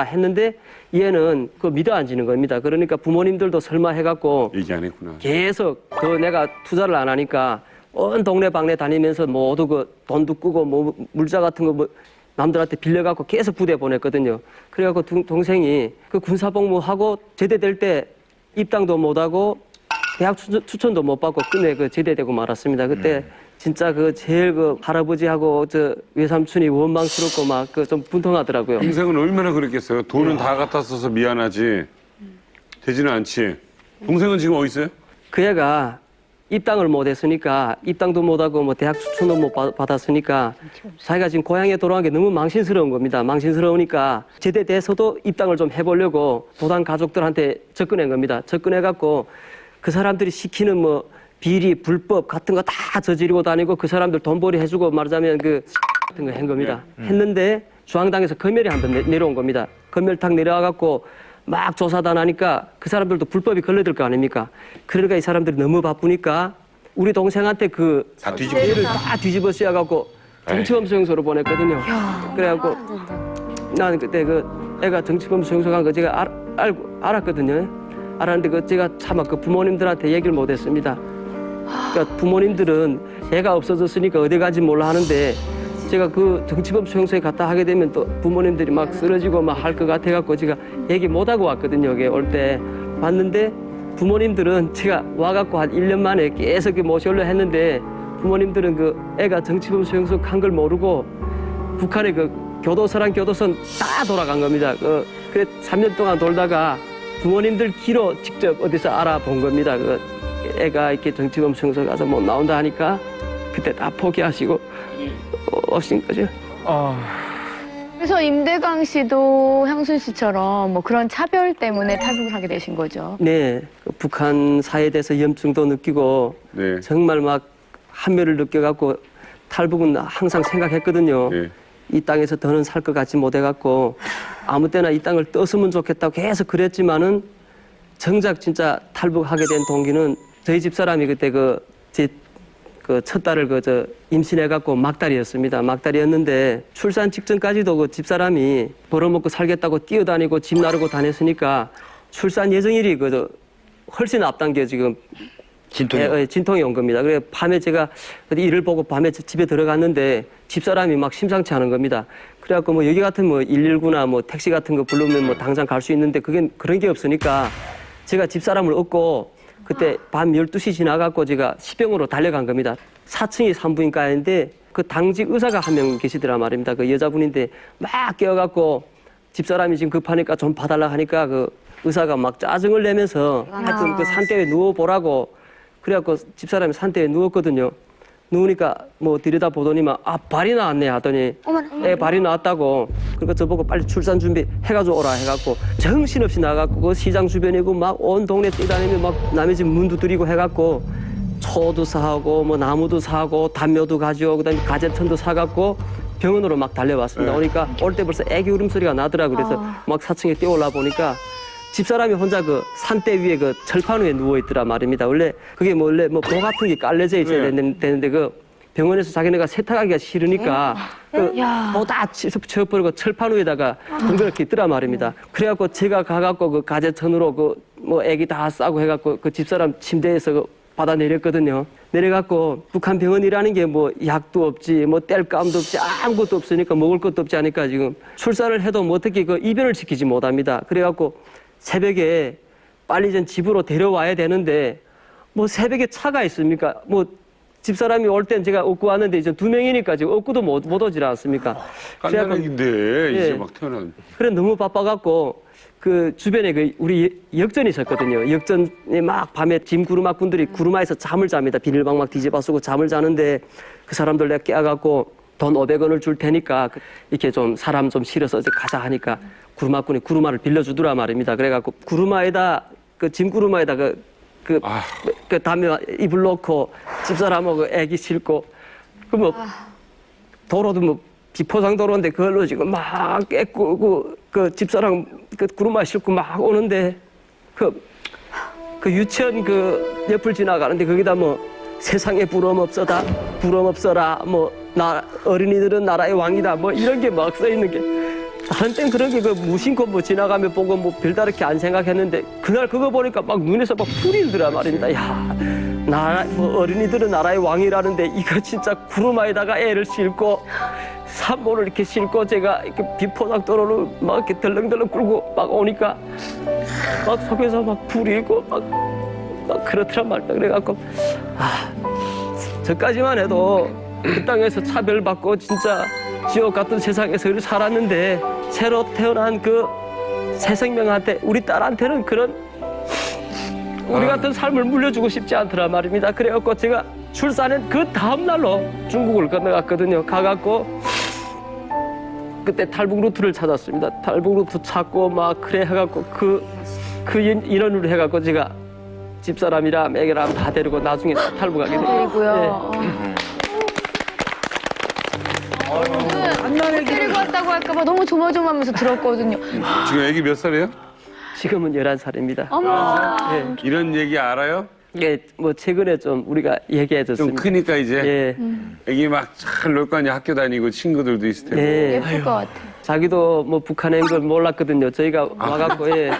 했는데 얘는 그 믿어 앉는 겁니다. 그러니까 부모님들도 설마 해갖고 얘기 안 했구나. 계속 더 내가 투자를 안 하니까 온 동네 방네 다니면서 모두 그 돈도 끄고 뭐 물자 같은 거 뭐 남들한테 빌려갖고 계속 부대 보냈거든요. 그래갖고 동생이 그 군사복무하고 제대될 때 입당도 못하고 대학 추천도 못 받고 끝내 그 제대되고 말았습니다. 그때 진짜 그 제일 그 할아버지하고 저 외삼촌이 원망스럽고 막 그 좀 분통하더라고요. 동생은 얼마나 그랬겠어요. 돈은 다 갖다 써서 미안하지. 되지는 않지. 동생은 지금 어디 있어요? 그 애가 입당을 못했으니까 입당도 못하고 뭐 대학 추천도 못 받았으니까 자기가 지금 고향에 돌아간 게 너무 망신스러운 겁니다. 망신스러우니까 제대돼서도 입당을 좀 해보려고 도당 가족들한테 접근한 겁니다. 접근해갖고 그 사람들이 시키는 뭐 비리, 불법 같은 거 다 저지르고 다니고 그 사람들 돈벌이 해주고 말하자면 그 같은 거 한 겁니다. 했는데 중앙당에서 검열이 한 번 내려온 겁니다. 검열 탁 내려와갖고 막 조사단 하니까 그 사람들도 불법이 걸려들 거 아닙니까? 그러니까 이 사람들이 너무 바쁘니까 우리 동생한테 그 다 뒤집어. 애를 다 뒤집어 씌워갖고 정치범 수용소로 보냈거든요. 그래갖고 나는 그때 그 애가 정치범 수용소 간 거 제가 알았거든요. 알았는데 그 제가 차마 그 부모님들한테 얘기를 못했습니다. 그러니까 부모님들은 애가 없어졌으니까 어디 가지 몰라 하는데 제가 그 정치범 수용소에 갔다 하게 되면 또 부모님들이 막 쓰러지고 막 할 것 같아갖고 제가 얘기 못하고 왔거든요. 여기 올 때 왔는데 부모님들은 제가 와갖고 한 1년 만에 계속 모셔오려 했는데 부모님들은 그 애가 정치범 수용소 간 걸 모르고 북한의 그 교도소랑 교도소는 다 돌아간 겁니다. 그래 3년 동안 돌다가 부모님들 귀로 직접 어디서 알아본 겁니다. 그 애가 이렇게 정치범 수용소 가서 못 나온다 하니까 그때 다 포기하시고 오신 거죠. 그래서 임대강 씨도 향순 씨처럼 뭐 그런 차별 때문에 탈북을 하게 되신 거죠. 네, 그 북한 사회에 대해서 염증도 느끼고 네. 정말 막 한멸을 느껴갖고 탈북은 항상 생각했거든요. 네. 이 땅에서 더는 살 것 같지 못해갖고 아무 때나 이 땅을 떴으면 좋겠다고 계속 그랬지만은 정작 진짜 탈북하게 된 동기는 저희 집사람이 그때 제 첫 딸을 임신해갖고 막달이었습니다. 막달이었는데 출산 직전까지도 그 집사람이 벌어먹고 살겠다고 뛰어다니고 집 나르고 다녔으니까 출산 예정일이 훨씬 앞당겨 지금 진통이 온 겁니다. 그래 밤에 제가 일을 보고 밤에 집에 들어갔는데 집사람이 막 심상치 않은 겁니다. 그래갖고 뭐 여기 같은 뭐 119나 뭐 택시 같은 거 부르면 뭐 당장 갈 수 있는데 그런 게 없으니까 제가 집사람을 얻고 그때 밤 12시 지나갖고 제가 시병으로 달려간 겁니다. 4층이 산부인과인데 그 당직 의사가 한 명 계시더라 말입니다. 그 여자분인데 막 깨어갖고 집사람이 지금 급하니까 좀 봐달라 하니까 그 의사가 막 짜증을 내면서 하여튼 그 산대에 누워보라고 그래갖고 집사람이 산대에 누웠거든요. 누우니까 뭐 들여다 보더니만 발이 나왔네 하더니 애 발이 나왔다고 그러니까 저보고 빨리 출산 준비 해가지고 오라 해갖고 정신없이 나가갖고 그 시장 주변이고 막 온 동네 뛰다니며 막 남의 집 문도 들이고 해갖고 초도 사고 뭐 나무도 사고 담요도 가져오고 그다음에 가재천도 사갖고 병원으로 막 달려왔습니다. 그러니까 올 때 벌써 애기 울음소리가 나더라고 그래서 막 4층에 뛰어올라 보니까 집사람이 혼자 그 산대 위에 그 철판 위에 누워 있더라 말입니다. 원래 그게 뭐 원래 뭐 도 같은 게 깔려져 있어야 되는데 그 병원에서 자기네가 세탁하기가 싫으니까 뭐다 치워버리고 철판 위에다가 덩그렇게 있더라 말입니다. 그래갖고 제가 가갖고 그 가재천으로 그 뭐 애기 다 싸고 해갖고 그 집사람 침대에서 그 받아 내렸거든요. 내려갖고 북한 병원이라는 게 뭐 약도 없지 뭐 뗄감도 없지 아무것도 없으니까 먹을 것도 없지 하니까 지금 출산을 해도 뭐 어떻게 그 이별을 지키지 못합니다. 그래갖고 새벽에 빨리 전 집으로 데려와야 되는데 뭐 새벽에 차가 있습니까? 뭐 집사람이 올 땐 제가 업고 왔는데 이제 2명이니까 지금 업고도 못 오질 않습니까? 깐난애기인데 이제 예. 막 태어난. 그래 너무 바빠갖고 그 주변에 그 우리 역전이 있었거든요. 역전에 막 밤에 짐 구루마꾼들이 구루마에서 잠을 잡니다. 비닐방 막 뒤집어 쓰고 잠을 자는데 그 사람들 내가 깨워갖고 돈 500원을 줄 테니까 이렇게 좀 사람 좀 실어서 이제 가자 하니까 구루마꾼이 구루마를 빌려주더라 말입니다. 그래갖고 구루마에다 그 짐 구루마에다 그 담요 이불 놓고 집사람하고 애기 싣고 그 뭐 도로도 뭐 비포장 도로인데 그걸로 지금 막 깨꾸고 그 집사람 그 구루마 싣고 막 오는데 그 유치원 그 옆을 지나가는데 거기다 뭐 세상에 부러움 없어라 뭐 나 어린이들은 나라의 왕이다 뭐 이런 게 막 써 있는 게 다른 땐 그렇게 그 무심코 뭐 지나가며 보고 뭐 별다르게 안 생각했는데 그날 그거 보니까 막 눈에서 막 불이 일더라 말입니다. 야, 나라 뭐 어린이들은 나라의 왕이라는데 이거 진짜 구름아에다가 애를 싣고 산모를 이렇게 싣고 제가 이렇게 비포닥도로를 막 이렇게 덜렁덜렁 끌고 막 오니까 막 속에서 막 불이 있고 막 그렇더라 말다 그래갖고 저까지만 해도 그 땅에서 차별받고 진짜 지옥 같은 세상에서 살았는데 새로 태어난 그 새 생명한테 우리 딸한테는 그런 우리 같은 삶을 물려주고 싶지 않더라 말입니다. 그래갖고 제가 출산한 그 다음 날로 중국을 건너갔거든요. 가갖고 그때 탈북 루트를 찾았습니다. 탈북 루트 찾고 막 그래 해갖고 그 인원으로 해갖고 제가 집사람이랑 애기랑 다 데리고 나중에 탈북하게 됐어요. 아이고요. 안 데리고 왔다고 할까봐 너무 조마조마하면서 들었거든요. 지금 애기 몇 살이에요? 지금은 11살입니다. 어머. 예. 이런 얘기 알아요? 예, 뭐 최근에 좀 우리가 좀 얘기해줬습니다. 크니까 이제 예, 애기 막 잘 놀 거 아니야. 학교 다니고 친구들도 있을 테고. 예. 예쁠 것 같아. 자기도 뭐 북한에 있는 걸 몰랐거든요. 저희가 와갖고 예.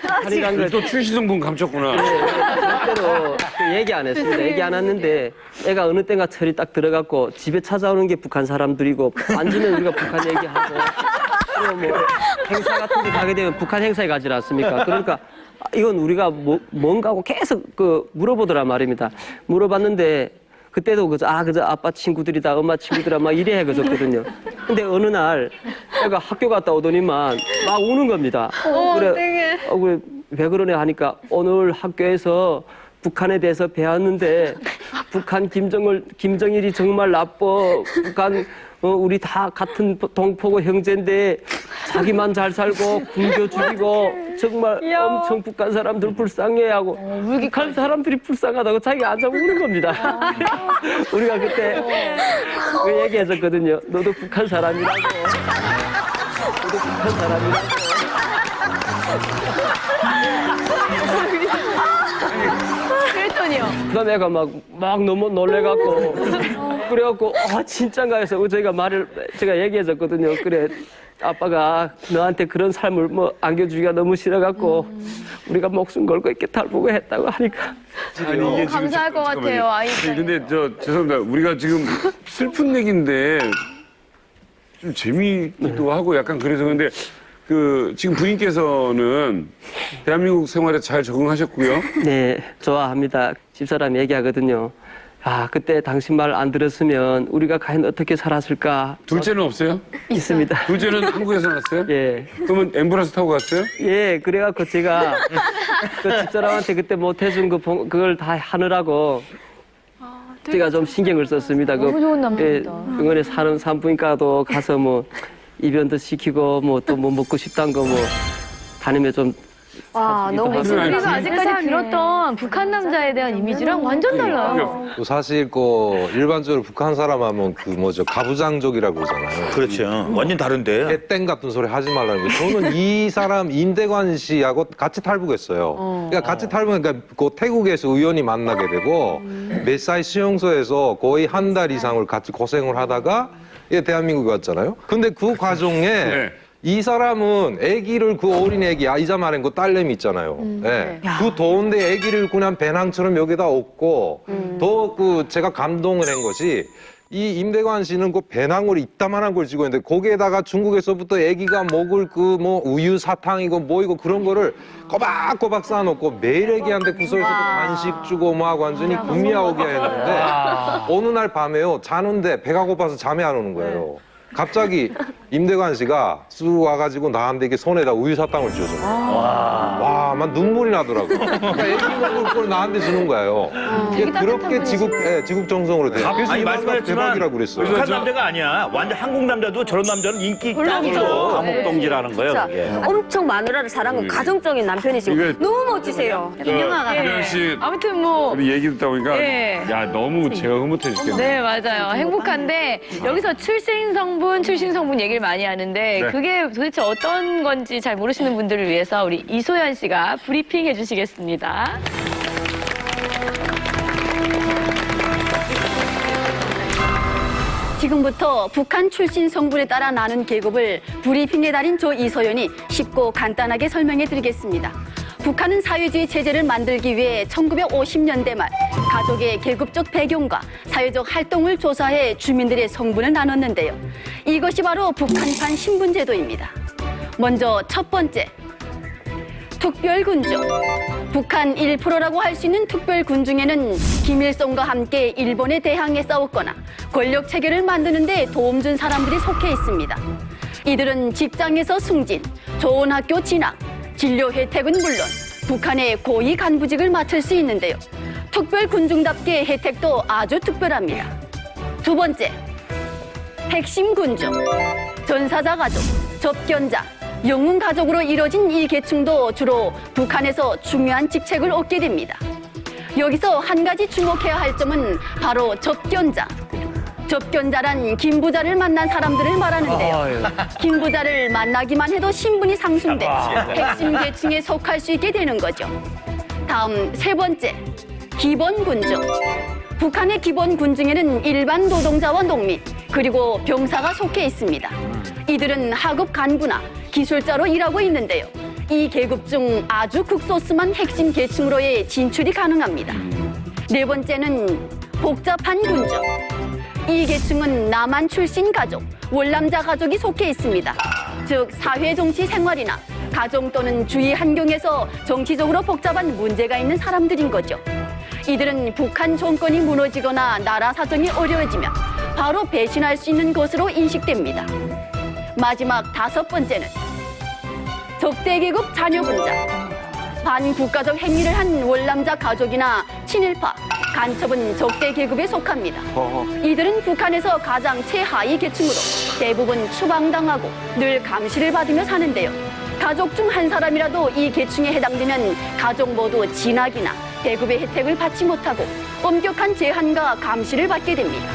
북한이란 걸 또 출시성분 감췄구나. 절대로 그 얘기 안 했습니다. 얘기 안 했는데 애가 어느 때가 철이 딱 들어갔고 집에 찾아오는 게 북한 사람들이고 앉으면 우리가 북한 얘기하고 그리고 뭐 행사 같은 데 가게 되면 북한 행사에 가지 않습니까? 그러니까 이건 우리가 뭔가 하고 계속 그 물어보더라 말입니다. 물어봤는데 그때도 그저 아빠 친구들이다 엄마 친구들이다 막 이래 해줬거든요. 근데 어느 날 애가 학교 갔다 오더니만 막 우는 겁니다. 그래, 그래 왜 그러냐 하니까 오늘 학교에서 북한에 대해서 배웠는데 북한 김정일이 정말 나빠. 북한 우리 다 같은 동포고 형제인데 자기만 잘 살고 굶겨 죽이고 정말 엄청 북한 사람들 불쌍해하고 북한 사람들이 불쌍하다고 자기가 앉아 우는 겁니다. 우리가 그때 그 얘기해줬거든요. 너도 북한 사람이라고. 너도 북한 사람이라고. 그랬더니요. 그다음 애가 막 너무 놀래갖고 그래갖고 진짠가 해서 제가 얘기해줬거든요. 그래 아빠가 너한테 그런 삶을 뭐 안겨주기가 너무 싫어갖고 우리가 목숨 걸고 이렇게 탈북을 했다고 하니까 아니 이게 감사할 것 같아요, 아이 입장에서. 근데 죄송합니다. 우리가 지금 슬픈 얘기인데 좀 재미도 하고 약간 그래서 근데 지금 부인께서는 대한민국 생활에 잘 적응하셨고요. 네 좋아합니다. 집사람이 얘기하거든요. 그때 당신 말 안 들었으면 우리가 과연 어떻게 살았을까. 둘째는 없어요? 있습니다. 둘째는 한국에서 났어요? 예. 그러면 엠브라스 타고 갔어요? 예, 그래갖고 제가 그 집사람한테 그때 못 해준 그걸 다 하느라고 제가 좀 신경을 썼습니다. 너무 좋은 남자입니다. 예, 병원에 사는 산부인과도 가서 뭐 입원도 시키고 뭐 또 뭐 먹고 싶다는 거 뭐 다니며 좀 와, 너무 하지만 우리가 아직까지 들었던 북한 남자에 대한 이미지랑 완전 달라요. 또 사실 일반적으로 북한 사람 하면 가부장적이라고 그러잖아요. 그렇죠. 완전 다른데. 개땡 같은 소리 하지 말라는 게 저는 이 사람 임대관 씨하고 같이 탈북했어요. 그러니까 같이 탈북하니까 그 태국에서 우연히 만나게 되고 맷사이 수용소에서 거의 한 달 이상을 같이 고생을 하다가 대한민국에 왔잖아요. 근데 그 과정에 네. 이 사람은 아기를 그 어린 아기 아이자 말한 그 딸내미 있잖아요. 네. 그 더운데 아기를 그냥 배낭처럼 여기다 업고 더 제가 감동을 한 것이 이 임대관 씨는 그 배낭을 이따만한 걸 쥐고 있는데 거기에다가 중국에서부터 아기가 먹을 우유 사탕이고 뭐이고 그런 거를 꼬박꼬박 쌓아놓고 매일 아기한테 구석에서도 간식 주고 막 완전히 구미하오게 했는데 어느 날 밤에요 자는데 배가 고파서 잠이 안 오는 거예요. 갑자기 임대관 씨가 쑥 와가지고 나한테 이렇게 손에다 우유 사탕을 쥐어준 거예요. 와, 막 눈물이 나더라고. 그러니까 애기 먹을 걸 나한테 주는 거예요. 이게 그렇게 지국정성으로 돼요. 그래서 아니 이 남자 말씀하셨지만 대박이라고 그랬어요. 북한 남자가 아니야. 완전 한국 남자도 저런 남자는 인기 물론이죠. 짱이죠. 감옥동지라는 거예요. 진짜 그게. 엄청 마누라를 사랑하고 가정적인 남편이시고 이게- 너무 멋지세요. 김현 씨 아무튼 뭐. 우리 얘기 듣다 보니까 예. 야 너무 제가 흐뭇해 죽겠네. 네, 맞아요. 행복한데 여기서 출생 성분 얘기를 많이 하는데 네. 그게 도대체 어떤 건지 잘 모르시는 분들을 위해서 우리 이소연 씨가 브리핑 해주시겠습니다. 지금부터 북한 출신 성분에 따라 나눈 계급을 브리핑의 달인 조 이서연이 쉽고 간단하게 설명해 드리겠습니다. 북한은 사회주의 체제를 만들기 위해 1950년대 말 가족의 계급적 배경과 사회적 활동을 조사해 주민들의 성분을 나눴는데요. 이것이 바로 북한판 신분제도입니다. 먼저 첫 번째, 특별군중. 북한 1%라고 할 수 있는 특별군중에는 김일성과 함께 일본에 대항해 싸웠거나 권력 체계를 만드는 데 도움 준 사람들이 속해 있습니다. 이들은 직장에서 승진, 좋은 학교 진학, 진료 혜택은 물론 북한의 고위 간부직을 맡을 수 있는데요. 특별군중답게 혜택도 아주 특별합니다. 두 번째, 핵심 군중. 전사자 가족, 접견자, 영웅 가족으로 이뤄진 이 계층도 주로 북한에서 중요한 직책을 얻게 됩니다. 여기서 한 가지 주목해야 할 점은 바로 접견자. 접견자란 김부자를 만난 사람들을 말하는데요. 김부자를 만나기만 해도 신분이 상승돼 핵심 계층에 속할 수 있게 되는 거죠. 다음 세 번째, 기본군중. 북한의 기본군중에는 일반 노동자와 농민, 그리고 병사가 속해 있습니다. 이들은 하급 간부나 기술자로 일하고 있는데요. 이 계급 중 아주 극소수만 핵심 계층으로의 진출이 가능합니다. 네 번째는 복잡한 군중. 이 계층은 남한 출신 가족, 월남자 가족이 속해 있습니다. 즉 사회 정치 생활이나 가정 또는 주위 환경에서 정치적으로 복잡한 문제가 있는 사람들인 거죠. 이들은 북한 정권이 무너지거나 나라 사정이 어려워지면 바로 배신할 수 있는 것으로 인식됩니다. 마지막 다섯 번째는 적대계급 자녀분자. 반국가적 행위를 한 월남자 가족이나 친일파, 간첩은 적대계급에 속합니다. 이들은 북한에서 가장 최하위 계층으로 대부분 추방당하고 늘 감시를 받으며 사는데요. 가족 중 한 사람이라도 이 계층에 해당되면 가족 모두 진학이나 배급의 혜택을 받지 못하고 엄격한 제한과 감시를 받게 됩니다.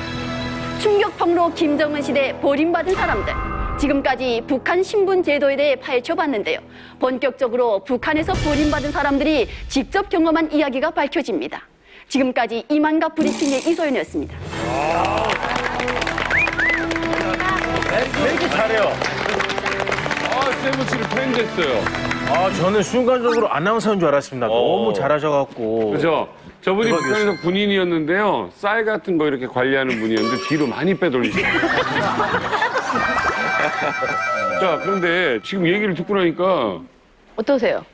충격폭로 김정은 시대 버림받은 사람들. 지금까지 북한 신분 제도에 대해 파헤쳐봤는데요. 본격적으로 북한에서 버림받은 사람들이 직접 경험한 이야기가 밝혀집니다. 지금까지 이만갑 브리핑의 이소연이었습니다. 왜 이렇게 잘해요? 아, 세븐씨를 팬 됐어요. 아, 저는 순간적으로 아나운서인 줄 알았습니다. 너무 잘하셔갖고. 그죠? 저분이 대박이었어요. 북한에서 군인이었는데요. 쌀 같은 거 이렇게 관리하는 분이었는데 뒤로 많이 빼돌리셨어요. 자, 그런데 지금 얘기를 듣고 나니까 어떠세요?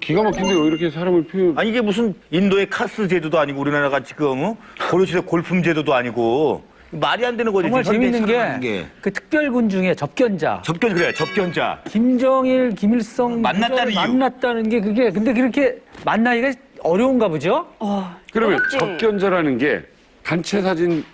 기가 막힌데요. 이렇게 사람을 표현. 아니 이게 무슨 인도의 카스 제도도 아니고 우리나라가 지금 고려시대 골품 제도도 아니고 말이 안 되는 거지. 정말 지금 현대에 재밌는 살아가는 게 그 특별군 중에 접견자. 접견자. 김정일, 김일성 만났다는 이유. 만났다는 게 그게 근데 그렇게 만나기가 어려운가 보죠? 그러면 어렵지. 접견자라는 게 단체 사진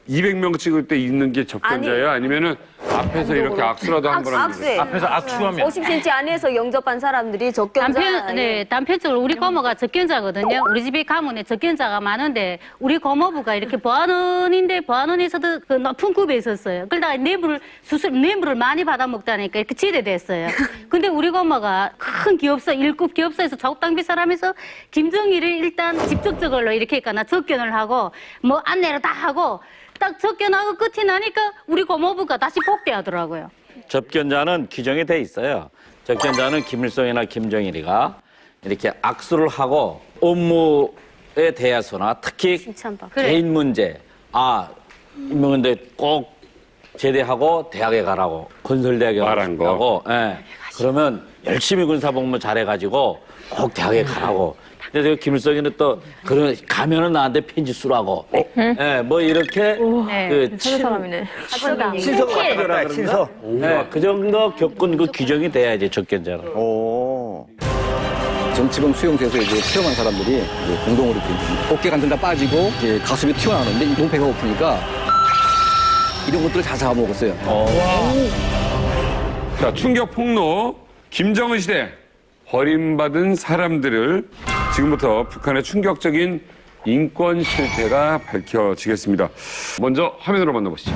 200명 찍을 때 있는 게 접견자예요? 아니면은 앞에서 이렇게 악수라도 한 번 하는 악수해. 앞에서 악수하면. 50cm 안에서 영접한 사람들이 적견자. 단편적으로 우리 고모가 적견자거든요. 우리 집에 가면 적견자가 많은데 우리 고모부가 이렇게 보안원인데 보안원에서도 그 높은 급에 있었어요. 그러다가 뇌물을 많이 받아 먹다니까 이렇게 지대됐어요. 근데 우리 고모가 큰 기업사, 1급 기업사에서 자국당비 사람에서 김정일을 일단 직접적으로 이렇게 했거나 접견을 하고 뭐 안내를 다 하고 딱 접견하고 끝이 나니까 우리 고모부가 다시 복귀하더라고요. 접견자는 규정이 돼 있어요. 접견자는 김일성이나 김정일이가 이렇게 악수를 하고 업무에 대해서나 특히 칭찬받고. 개인 문제, 근데 꼭 제대하고 대학에 가라고, 건설대학에 말한 거. 가라고, 예. 그러면 열심히 군사복무 잘해가지고 꼭 대학에 가라고. 근데 김일성이는 또 그런 가면은 나한테 편지 쓰라고, 뭐 이렇게 그 친서가 왔다 친서. 그 정도 겪은 그 규정이 돼야지 접견자는. 정치범 수용소에서 이제 체험한 사람들이 이제 공동으로 이렇게 어깨 간다 빠지고 이제 가슴이 튀어나오는데 너무 배가 고프니까 이런 것들을 다 잡아먹었어요. 자, 충격 폭로 김정은 시대 버림받은 사람들을 지금부터 북한의 충격적인 인권 실태가 밝혀지겠습니다. 먼저 화면으로 만나보시죠.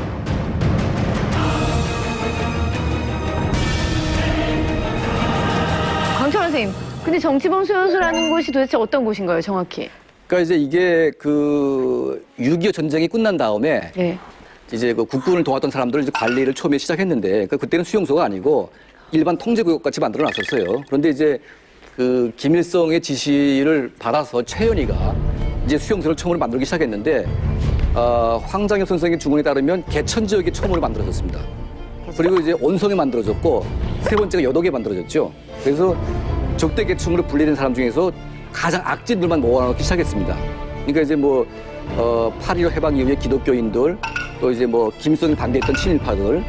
강철 선생님, 근데 정치범 수용소라는 곳이 도대체 어떤 곳인가요, 정확히? 그러니까 이제 이게 그 6.25 전쟁이 끝난 다음에 네. 이제 그 국군을 도왔던 사람들을 이제 관리를 처음에 시작했는데 그때는 수용소가 아니고 일반 통제구역 같이 만들어 놨었어요. 그런데 이제 그 김일성의 지시를 받아서 최현희가 이제 수용소를 처음으로 만들기 시작했는데 황장엽 선생의 주문에 따르면 개천 지역에 처음으로 만들어졌습니다. 그리고 이제 온성에 만들어졌고 세 번째가 여덕에 만들어졌죠. 그래서 적대 계층으로 분리된 사람 중에서 가장 악진들만 모아놓기 시작했습니다. 그러니까 이제 뭐 8.15 해방 이후에 기독교인들 또 이제 뭐 김일성을 반대했던 친일파들